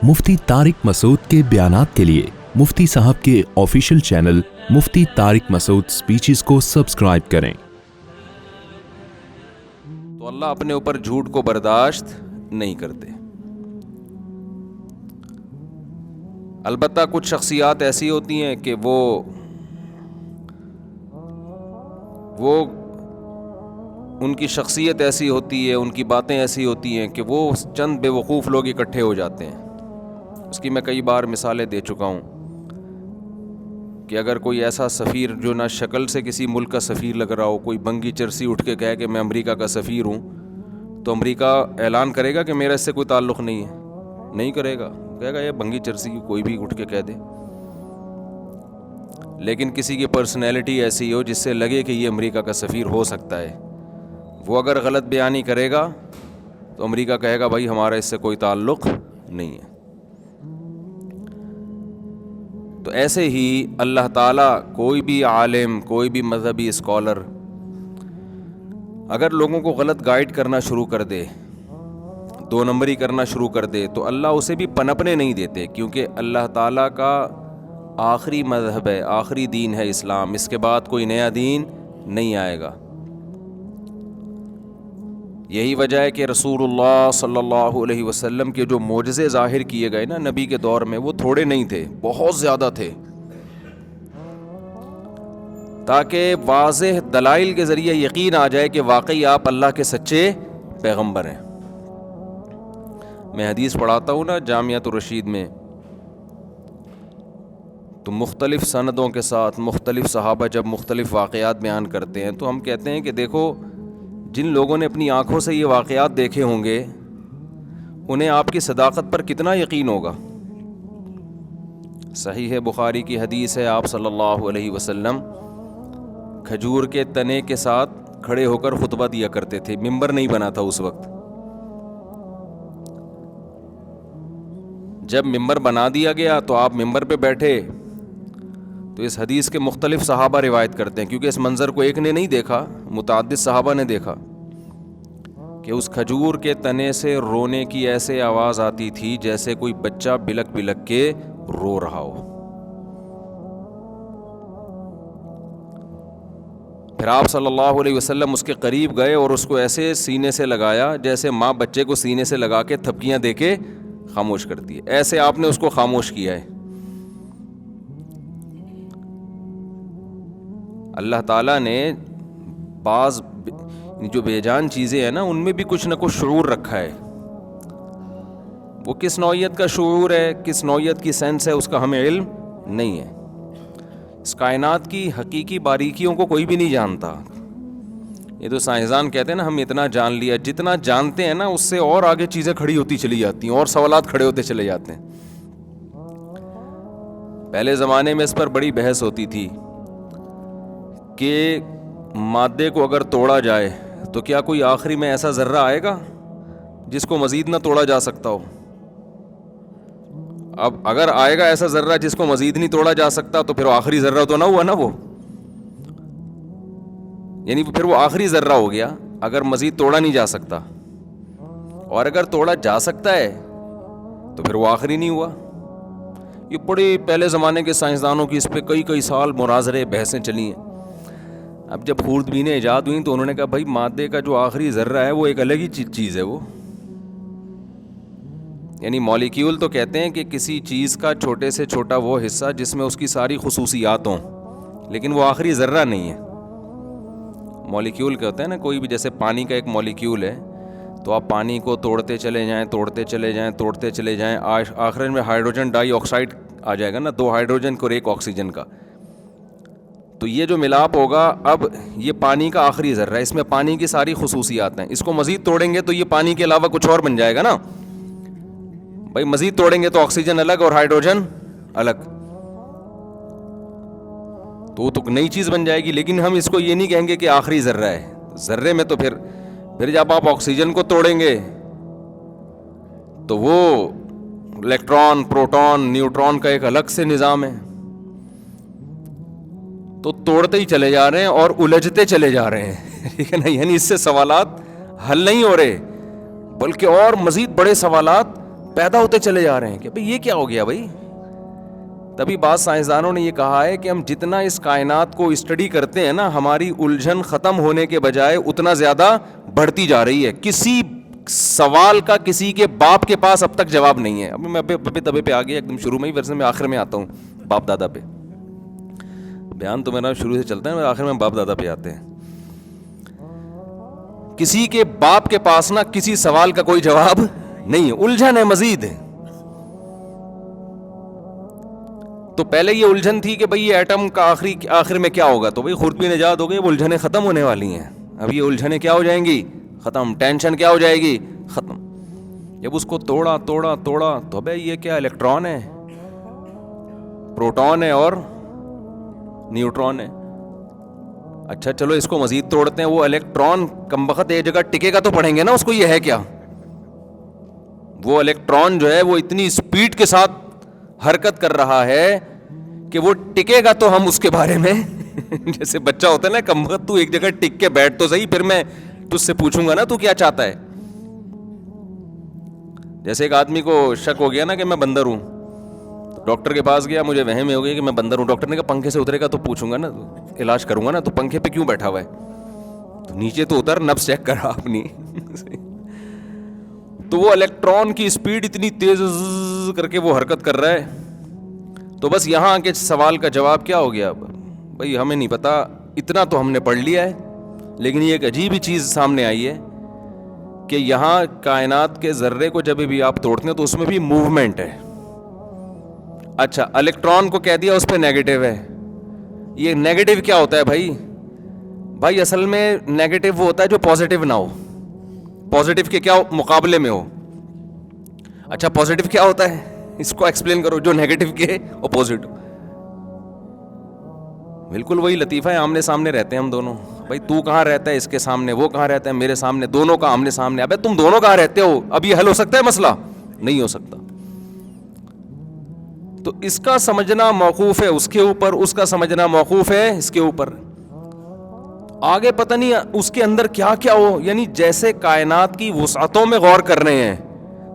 مفتی طارق مسعود کے بیانات کے لیے مفتی صاحب کے آفیشیل چینل مفتی طارق مسعود سپیچز کو سبسکرائب کریں۔ تو اللہ اپنے اوپر جھوٹ کو برداشت نہیں کرتے۔ البتہ کچھ شخصیات ایسی ہوتی ہیں کہ وہ ان کی شخصیت ایسی ہوتی ہے، ان کی باتیں ایسی ہوتی ہیں کہ وہ چند بے وقوف لوگ اکٹھے ہو جاتے ہیں۔ اس کی میں کئی بار مثالیں دے چکا ہوں کہ اگر کوئی ایسا سفیر جو نہ شکل سے کسی ملک کا سفیر لگ رہا ہو، کوئی بنگی چرسی اٹھ کے کہے کہ میں امریکہ کا سفیر ہوں، تو امریکہ اعلان کرے گا کہ میرا اس سے کوئی تعلق نہیں ہے؟ نہیں کرے گا، کہے گا یہ بنگی چرسی کوئی بھی اٹھ کے کہہ دے۔ لیکن کسی کی پرسنالٹی ایسی ہو جس سے لگے کہ یہ امریکہ کا سفیر ہو سکتا ہے، وہ اگر غلط بیانی کرے گا تو امریکہ کہے گا بھائی ہمارا اس سے کوئی تعلق نہیں ہے۔ تو ایسے ہی اللہ تعالیٰ کوئی بھی عالم، کوئی بھی مذہبی اسکالر اگر لوگوں کو غلط گائیڈ کرنا شروع کر دے، دو نمبری کرنا شروع کر دے، تو اللہ اسے بھی پنپنے نہیں دیتے، کیونکہ اللہ تعالیٰ کا آخری مذہب ہے، آخری دین ہے اسلام، اس کے بعد کوئی نیا دین نہیں آئے گا۔ یہی وجہ ہے کہ رسول اللہ صلی اللہ علیہ وسلم کے جو معجزے ظاہر کیے گئے نا نبی کے دور میں، وہ تھوڑے نہیں تھے، بہت زیادہ تھے، تاکہ واضح دلائل کے ذریعے یقین آ جائے کہ واقعی آپ اللہ کے سچے پیغمبر ہیں۔ میں حدیث پڑھاتا ہوں نا جامعۃ الرشید میں، تو مختلف سندوں کے ساتھ مختلف صحابہ جب مختلف واقعات بیان کرتے ہیں تو ہم کہتے ہیں کہ دیکھو، جن لوگوں نے اپنی آنکھوں سے یہ واقعات دیکھے ہوں گے انہیں آپ کی صداقت پر کتنا یقین ہوگا۔ صحیح ہے، بخاری کی حدیث ہے، آپ صلی اللہ علیہ وسلم کھجور کے تنے کے ساتھ کھڑے ہو کر خطبہ دیا کرتے تھے، ممبر نہیں بنا تھا اس وقت۔ جب ممبر بنا دیا گیا تو آپ ممبر پہ بیٹھے، تو اس حدیث کے مختلف صحابہ روایت کرتے ہیں، کیونکہ اس منظر کو ایک نے نہیں دیکھا، متعدد صحابہ نے دیکھا کہ اس کھجور کے تنے سے رونے کی ایسے آواز آتی تھی جیسے کوئی بچہ بلک بلک کے رو رہا ہو۔ پھر آپ صلی اللہ علیہ وسلم اس کے قریب گئے اور اس کو ایسے سینے سے لگایا جیسے ماں بچے کو سینے سے لگا کے تھپکیاں دے کے خاموش کرتی ہے، ایسے آپ نے اس کو خاموش کیا ہے۔ اللہ تعالیٰ نے بعض جو بے جان چیزیں ہیں نا ان میں بھی کچھ نہ کچھ شعور رکھا ہے۔ وہ کس نوعیت کا شعور ہے، کس نوعیت کی سینس ہے، اس کا ہمیں علم نہیں ہے۔ اس کائنات کی حقیقی باریکیوں کو کوئی بھی نہیں جانتا۔ یہ تو سائنسدان کہتے ہیں نا ہم اتنا جان لیا، جتنا جانتے ہیں نا اس سے اور آگے چیزیں کھڑی ہوتی چلی جاتی ہیں اور سوالات کھڑے ہوتے چلے جاتے ہیں۔ پہلے زمانے میں اس پر بڑی بحث ہوتی تھی کہ مادے کو اگر توڑا جائے تو کیا کوئی آخری میں ایسا ذرہ آئے گا جس کو مزید نہ توڑا جا سکتا ہو؟ اب اگر آئے گا ایسا ذرہ جس کو مزید نہیں توڑا جا سکتا تو پھر وہ آخری ذرہ تو نہ ہوا نا، وہ یعنی پھر وہ آخری ذرہ ہو گیا اگر مزید توڑا نہیں جا سکتا، اور اگر توڑا جا سکتا ہے تو پھر وہ آخری نہیں ہوا۔ یہ بڑے پہلے زمانے کے سائنسدانوں کی اس پہ کئی سال مناظرے بحثیں چلی ہیں۔ اب جب خوردبینیں ایجاد ہوئیں تو انہوں نے کہا بھائی مادے کا جو آخری ذرہ ہے وہ ایک الگ ہی چیز ہے، وہ یعنی مولیکیول تو کہتے ہیں کہ کسی چیز کا چھوٹے سے چھوٹا وہ حصہ جس میں اس کی ساری خصوصیات ہوں، لیکن وہ آخری ذرہ نہیں ہے۔ مولیکیول کہتے ہیں نا، کوئی بھی جیسے پانی کا ایک مولیکیول ہے تو آپ پانی کو توڑتے چلے جائیں، آخر میں ہائیڈروجن ڈائی آکسائڈ آ جائے گا نا، 2 ہائیڈروجن اور 1 آکسیجن کا، تو یہ جو ملاپ ہوگا اب یہ پانی کا آخری ذرہ ہے، اس میں پانی کی ساری خصوصیات ہیں۔ اس کو مزید توڑیں گے تو یہ پانی کے علاوہ کچھ اور بن جائے گا نا، بھائی مزید توڑیں گے تو آکسیجن الگ اور ہائیڈروجن الگ، تو وہ تو نئی چیز بن جائے گی۔ لیکن ہم اس کو یہ نہیں کہیں گے کہ آخری ذرہ ہے، ذرے میں تو پھر جب آپ آکسیجن کو توڑیں گے تو وہ الیکٹران، پروٹون، نیوٹران کا ایک الگ سے نظام ہے، تو توڑتے ہی چلے جا رہے ہیں اور الجھتے چلے جا رہے ہیں، ٹھیک ہے نا، یعنی اس سے سوالات حل نہیں ہو رہے بلکہ اور مزید بڑے سوالات پیدا ہوتے چلے جا رہے ہیں کہ بھئی یہ کیا ہو گیا بھائی. تبھی بعض سائنسدانوں نے یہ کہا ہے کہ ہم جتنا اس کائنات کو اسٹڈی کرتے ہیں نا, ہماری الجھن ختم ہونے کے بجائے اتنا زیادہ بڑھتی جا رہی ہے. کسی سوال کا کسی کے باپ کے پاس اب تک جواب نہیں ہے. ابھی میں تبے پہ آ گیا ایک دم شروع میں ہی, ویسے میں آخر میں آتا ہوں باپ دادا پہ. بیان تو میرا شروع سے چلتا ہے, آخر میں باپ دادا پہ آتے ہیں. کسی کے باپ کے پاس نا کسی سوال کا کوئی جواب نہیں ہے, الجھن ہے مزید. تو پہلے یہ الجھن تھی کہ بھئی یہ ایٹم کا آخر میں کیا ہوگا, تو بھئی خردبی نجات ہو گئی, وہ الجھنیں ختم ہونے والی ہیں. اب یہ الجھنیں کیا ہو جائیں گی, ختم. ٹینشن کیا ہو جائے گی, ختم. جب اس کو توڑا تو بھئی یہ کیا الیکٹران ہے, پروٹون ہے اور نیوٹرون ہے. اچھا چلو اس کو مزید توڑتے ہیں, وہ الیکٹران کمبخت ایک جگہ ٹکے گا تو پڑھیں گے نا اس کو, یہ ہے کیا. وہ الیکٹران جو ہے وہ اتنی سپیڈ کے ساتھ حرکت کر رہا ہے کہ وہ ٹکے گا تو ہم اس کے بارے میں جیسے بچہ ہوتا ہے نا, کمبخت تو ایک جگہ ٹک کے بیٹھ تو صحیح, پھر میں تجھ سے پوچھوں گا نا تو کیا چاہتا ہے. جیسے ایک آدمی کو شک ہو گیا نا کہ میں بندر ہوں, ڈاکٹر کے پاس گیا, مجھے وہم ہو گیا کہ میں بندر ہوں. ڈاکٹر نے کہا پنکھے سے اترے گا تو پوچھوں گا نا, علاج کروں گا نا, تو پنکھے پہ کیوں بیٹھا ہوا ہے, تو نیچے تو اتر, نبض چیک کرا اپنی. تو وہ الیکٹران کی اسپیڈ اتنی تیز کر کے وہ حرکت کر رہا ہے. تو بس یہاں کے سوال کا جواب کیا ہو گیا, بھئی ہمیں نہیں پتا, اتنا تو ہم نے پڑھ لیا ہے, لیکن یہ ایک عجیب ہی چیز سامنے آئی ہے کہ یہاں کائنات کے ذرے کو جب بھی آپ توڑتے ہیں تو اس میں بھی موومنٹ ہے. اچھا الیکٹران کو کہہ دیا اس پہ نیگیٹو ہے. یہ نیگیٹو کیا ہوتا ہے بھائی اصل میں نیگیٹو وہ ہوتا ہے جو پازیٹیو نہ ہو, پازیٹیو کے کیا مقابلے میں ہو. اچھا پازیٹیو کیا ہوتا ہے, اس کو ایکسپلین کرو, جو نیگیٹو کے اپوزٹ. بالکل وہی لطیفہ ہے, آمنے سامنے رہتے ہیں ہم دونوں. بھائی تو کہاں رہتا ہے اس کے سامنے, وہ کہاں رہتا ہے میرے سامنے, دونوں کا آمنے سامنے. ابے تم دونوں کہاں رہتے ہو, اب یہ حل ہو سکتا ہے مسئلہ, نہیں ہو سکتا. تو اس کا سمجھنا موقوف ہے اس کے اوپر, اس کا سمجھنا موقوف ہے اس کے اوپر. آگے پتہ نہیں اس کے اندر کیا کیا ہو. یعنی جیسے کائنات کی وسعتوں میں غور کر رہے ہیں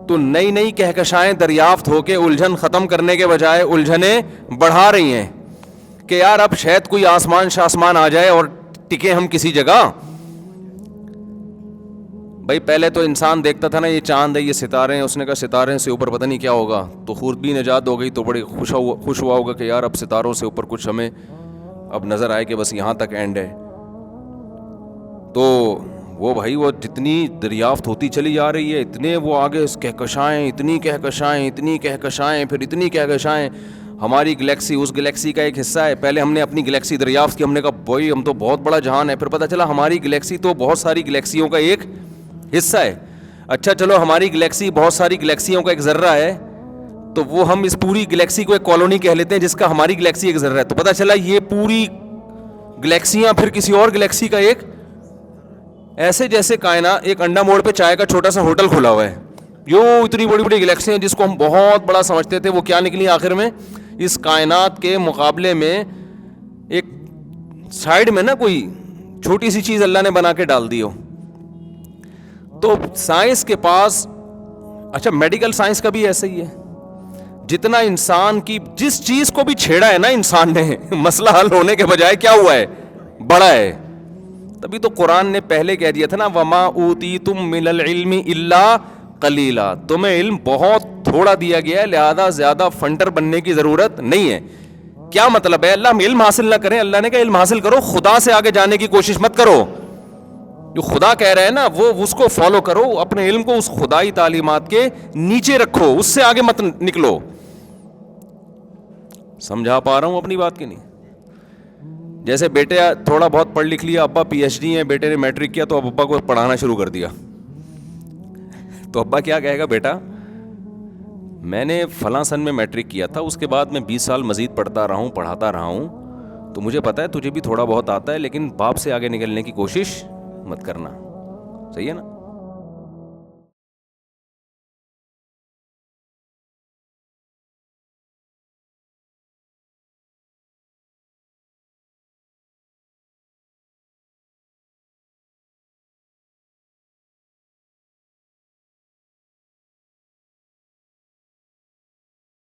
تو نئی نئی کہکشائیں دریافت ہو کے الجھن ختم کرنے کے بجائے الجھنیں بڑھا رہی ہیں کہ یار اب شاید کوئی آسمان آ جائے اور ٹکے ہم کسی جگہ. بھائی پہلے تو انسان دیکھتا تھا نا یہ چاند ہے, یہ ستارے ہیں, اس نے کہا ستارے سے اوپر پتہ نہیں کیا ہوگا, تو خوردبی نجات ہو گئی, تو بڑے خوش ہوا ہوگا کہ یار اب ستاروں سے اوپر کچھ ہمیں اب نظر آئے کہ بس یہاں تک اینڈ ہے. تو وہ بھائی وہ جتنی دریافت ہوتی چلی جا رہی ہے, اتنے وہ آگے کہکشائیں, اتنی کہکشائیں, پھر اتنی کہکشائیں. ہماری گلیکسی اس گلیکسی کا ایک حصہ ہے. پہلے ہم نے اپنی گلیکسی دریافت کی, ہم نے کہا بھائی ہم تو بہت بڑا جہان ہے, پھر پتہ چلا ہماری گلیکسی تو بہت ساری گلیکسیوں کا ایک حصہ ہے. اچھا چلو ہماری گلیکسی بہت ساری گلیکسیوں کا ایک ذرہ ہے, تو وہ ہم اس پوری گلیکسی کو ایک کالونی کہہ لیتے ہیں جس کا ہماری گلیکسی ایک ذرہ ہے. تو پتہ چلا یہ پوری گلیکسیاں پھر کسی اور گلیکسی کا ایک, ایسے جیسے کائنات ایک انڈا موڑ پہ چائے کا چھوٹا سا ہوٹل کھلا ہوا ہے. اتنی بڑی بڑی گلیکسیاں جس کو ہم بہت بڑا سمجھتے تھے, وہ کیا نکلی آخر میں, اس کائنات کے مقابلے میں ایک سائیڈ میں نا کوئی چھوٹی سی چیز اللہ نے بنا کے ڈال دی ہو. تو سائنس کے پاس, اچھا میڈیکل سائنس کا بھی ایسا ہی ہے, جتنا انسان کی جس چیز کو بھی چھیڑا ہے نا انسان نے, مسئلہ حل ہونے کے بجائے کیا ہوا ہے, بڑا ہے. تبھی تو قرآن نے پہلے کہہ دیا تھا نا, وما اوتیتم من العلم الا قلیلا, تمہیں علم بہت تھوڑا دیا گیا ہے, لہذا زیادہ فنٹر بننے کی ضرورت نہیں ہے. کیا مطلب ہے, اللہ علم حاصل نہ کریں, اللہ نے کہا علم حاصل کرو, خدا سے آگے جانے کی کوشش مت کرو. جو خدا کہہ رہے ہیں نا وہ اس کو فالو کرو, اپنے علم کو اس خدائی تعلیمات کے نیچے رکھو, اس سے آگے مت نکلو. سمجھا پا رہا ہوں اپنی بات کی نہیں؟ جیسے بیٹے تھوڑا بہت پڑھ لکھ لیا, ابا پی ایچ ڈی ہیں, بیٹے نے میٹرک کیا تو اب ابا کو پڑھانا شروع کر دیا, تو ابا کیا کہے گا, بیٹا میں نے فلاں سن میں میٹرک کیا تھا, اس کے بعد میں 20 سال مزید پڑھتا رہا ہوں, پڑھاتا رہا ہوں, تو مجھے پتا ہے تجھے بھی تھوڑا بہت آتا ہے, لیکن باپ سے آگے نکلنے کی کوشش مت کرنا. صحیح ہے نا؟